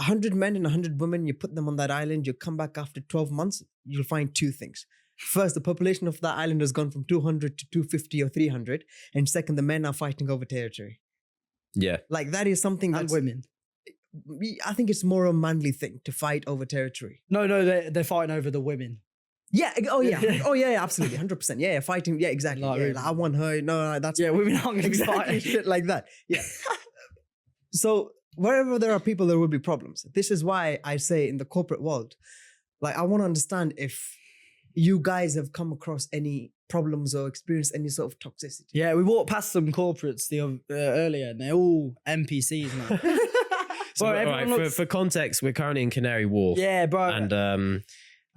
100 men and 100 women, you put them on that island, you come back after 12 months, you'll find two things. First, the population of that island has gone from 200 to 250 or 300. And second, the men are fighting over territory. Yeah. Like that is something And that's... women. I think it's more a manly thing to fight over territory. No, they're fighting over the women. Yeah. Oh, yeah. Oh, yeah, absolutely. 100%. Yeah, fighting. Yeah, exactly. Like, Like, I want her. No, that's... Yeah, women aren't going to be exactly fighting. shit like that. Yeah. So wherever there are people, there will be problems. This is why I say in the corporate world, like I want to understand if you guys have come across any problems or experienced any sort of toxicity. Yeah, we walked past some corporates earlier, and they're all NPCs now. So, Bro, all everyone right, looks- for context, we're currently in Canary Wharf. Yeah, bro. And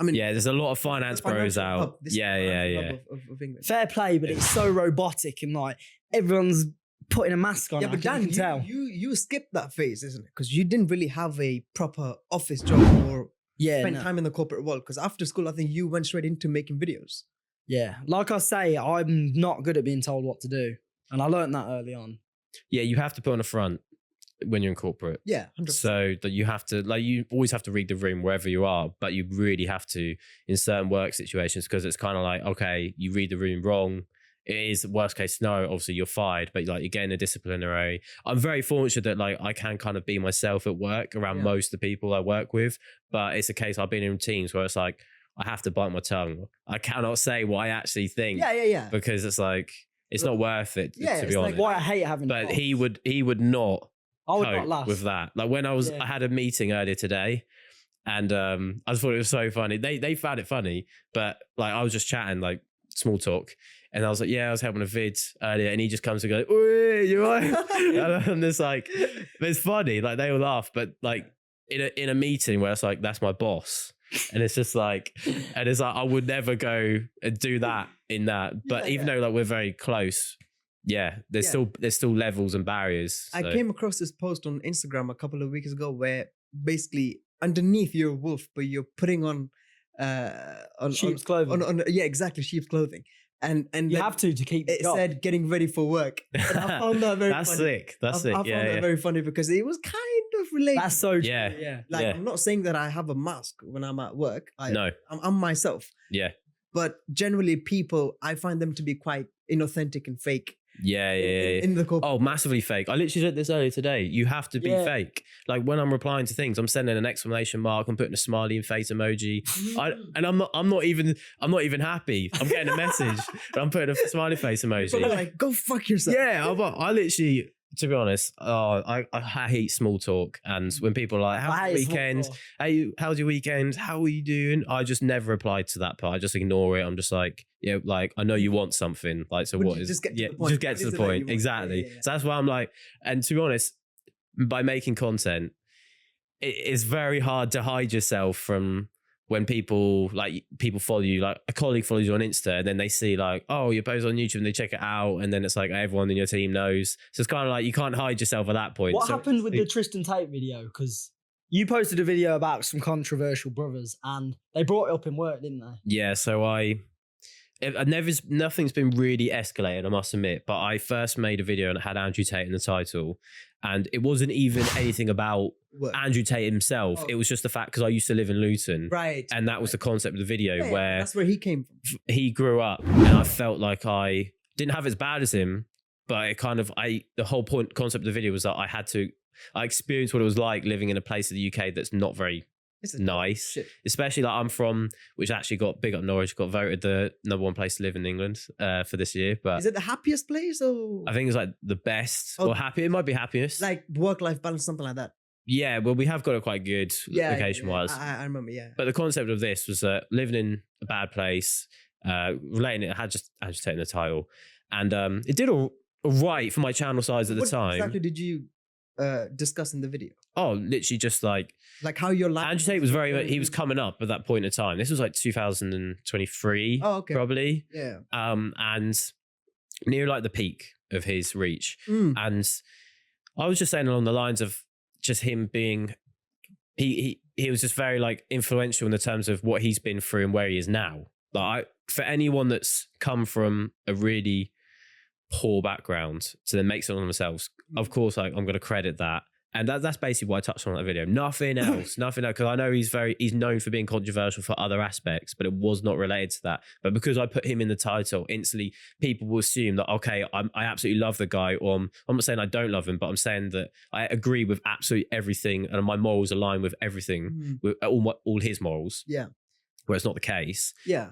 I mean, yeah, there's a lot of finance the financial bros out. hub. This is Yeah, the yeah, financial yeah. hub of England. Fair play, but it's so robotic and like everyone's putting a mask on. Yeah, I but can Dan, tell. you skipped that phase, isn't it? Because you didn't really have a proper office job or Yeah, spend no. time in the corporate world. Because after school, I think you went straight into making videos. Yeah. Like I say, I'm not good at being told what to do. And I learned that early on. Yeah, you have to put on a front when you're in corporate. Yeah, 100%. So that you have to, like, you always have to read the room wherever you are, but you really have to in certain work situations, because it's kind of like, okay, you read the room wrong. It is worst case scenario. Obviously, you're fired, but like you're getting a disciplinary. I'm very fortunate that like I can kind of be myself at work around most of the people I work with, but it's a case I've been in teams where it's like I have to bite my tongue. I cannot say what I actually think. Yeah. Because it's like it's not worth it. Yeah, to it's be like honest. Why I hate having But boss. he would not I would cope not last. with that. Like when I had a meeting earlier today, and I just thought it was so funny. They found it funny, but like I was just chatting like small talk, and I was like, yeah, I was helping a vid earlier, and he just comes and goes, "Oi, you right?" And I'm just like, it's funny. Like they all laugh, but like in a meeting where it's like that's my boss. And it's just like, and it's like I would never go and do that in that. But even though like we're very close, there's still levels and barriers. I so. came across this post on Instagram a couple of weeks ago where basically underneath you're a wolf, but you're putting on Sheep's clothing. Yeah, exactly, sheep's clothing. And You then have to keep the it job. said getting ready for work. And I found that very That's funny. sick. That's sick. I found Yeah, that yeah. very funny because it was kind of related. That's so true. Yeah. Yeah. Like, yeah. I'm not saying that I have a mask when I'm at work. No. I'm myself. Yeah. But generally people, I find them to be quite inauthentic and fake Yeah. in the corporate. Oh, massively fake. I literally said this earlier today. You have to be Yeah. fake. Like when I'm replying to things, I'm sending an exclamation mark. I'm putting a smiley and face emoji. I'm not even happy. I'm getting a message, but I'm putting a smiley face People emoji. are like, go fuck yourself. Yeah, I literally, to be honest, I hate small talk. And when people are like, "How's I your hate small weekend? talk. How's your weekend? How are you doing?" I just never reply to that part. I just ignore it. I'm just like, yeah, like I know you want something. Like, so But what you is? just get to yeah, the point. just get What to is the it that you point. want? Exactly. Yeah. So that's why I'm like, and to be honest, by making content, it's very hard to hide yourself from when people follow you. Like a colleague follows you on Insta, and then they see like, oh, you post on YouTube, and they check it out, and then it's like everyone in your team knows. So it's kind of like you can't hide yourself at that point. What So happened with the Tristan Tate video? Because you posted a video about some controversial brothers, and they brought it up in work, didn't they? Yeah, so nothing's been really escalated, I must admit. But I first made a video and it had Andrew Tate in the title, and it wasn't even anything about Work. Andrew Tate himself. Oh. It was just the fact because I used to live in Luton, Right. and that was the concept of the video Yeah, where that's where he came from. he grew up, and I felt like I didn't have it as bad as him, but it kind of the whole concept of the video was that I experienced what it was like living in a place in the UK that's not very It's a nice, shit. especially like I'm from, which actually got big up Norwich, got voted the #1 place to live in England for this year. But Is it the happiest place or I think it's like the best Oh. or happy. It might be happiest. like work-life balance, something like that? Yeah, well, we have got it quite good location wise. I remember. Yeah. But the concept of this was living in a bad place, relating it had just agitating the title, and it did all right for my channel size at the What time. exactly did you discuss in the video? Oh, literally just like Like how your life. Andrew Tate was he was coming up at that point in time. This was like 2023, Oh, okay. probably. Yeah. And near like the peak of his reach. Mm. And I was just saying along the lines of just him being, he was just very like influential in the terms of what he's been through and where he is now. Like for anyone that's come from a really poor background to then make something of themselves, of course, like I'm going to credit that And that's basically what I touched on in that video. Nothing else, because I know he's known for being controversial for other aspects, but it was not related to that. But because I put him in the title, instantly people will assume that, okay, I absolutely love the guy, or I'm not saying I don't love him, but I'm saying that I agree with absolutely everything and my morals align with everything, with all his morals. Yeah. Where it's not the case. Yeah.